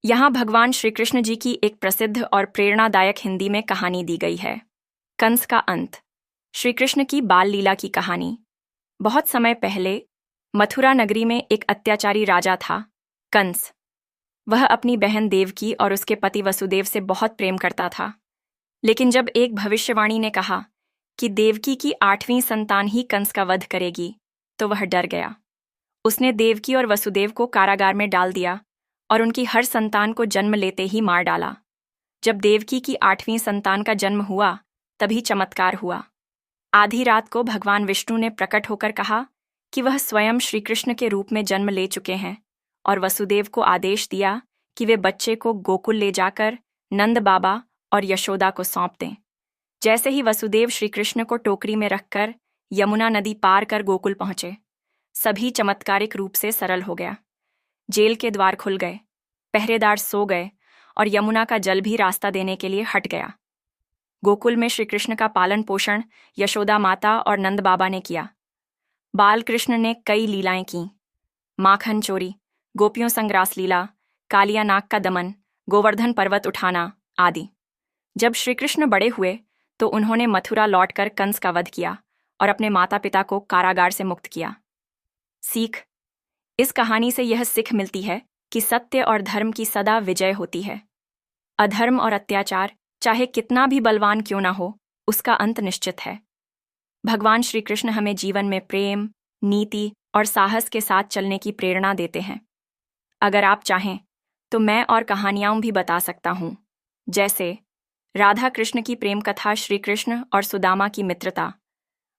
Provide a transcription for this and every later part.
यहाँ भगवान श्री कृष्ण जी की एक प्रसिद्ध और प्रेरणादायक हिंदी में कहानी दी गई है। कंस का अंत। श्री कृष्ण की बाल लीला की कहानी। बहुत समय पहले मथुरा नगरी में एक अत्याचारी राजा था, कंस। वह अपनी बहन देवकी और उसके पति वसुदेव से बहुत प्रेम करता था। लेकिन जब एक भविष्यवाणी ने कहा कि देवकी की 8वीं संतान ही कंस का वध करेगी, तो वह डर गया। उसने देवकी और वसुदेव को कारागार में डाल दिया और उनकी हर संतान को जन्म लेते ही मार डाला। जब देवकी की 8वीं संतान का जन्म हुआ, तभी चमत्कार हुआ। आधी रात को भगवान विष्णु ने प्रकट होकर कहा कि वह स्वयं श्री कृष्ण के रूप में जन्म ले चुके हैं और वसुदेव को आदेश दिया कि वे बच्चे को गोकुल ले जाकर नंद बाबा और यशोदा को सौंप दें। जैसे ही वसुदेव श्री कृष्ण को टोकरी में रखकर यमुना नदी पार कर गोकुल पहुंचे, सभी चमत्कारिक रूप से सरल हो गया। जेल के द्वार खुल गए, पहरेदार सो गए और यमुना का जल भी रास्ता देने के लिए हट गया। गोकुल में श्री कृष्ण का पालन पोषण यशोदा माता और नंद बाबा ने किया। बाल कृष्ण ने कई लीलाएं की, माखन चोरी, गोपियों संग रास लीला, कालिया नाग का दमन, गोवर्धन पर्वत उठाना आदि। जब श्री कृष्ण बड़े हुए तो उन्होंने मथुरा लौटकर कंस का वध किया और अपने माता पिता को कारागार से मुक्त किया। सीख। इस कहानी से यह सीख मिलती है कि सत्य और धर्म की सदा विजय होती है। अधर्म और अत्याचार चाहे कितना भी बलवान क्यों ना हो, उसका अंत निश्चित है। भगवान श्री कृष्ण हमें जीवन में प्रेम, नीति और साहस के साथ चलने की प्रेरणा देते हैं। अगर आप चाहें तो मैं और कहानियां भी बता सकता हूँ, जैसे राधा कृष्ण की प्रेम कथा, श्री कृष्ण और सुदामा की मित्रता,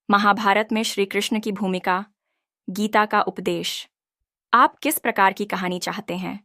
महाभारत में श्री कृष्ण की भूमिका, गीता का उपदेश। आप किस प्रकार की कहानी चाहते हैं?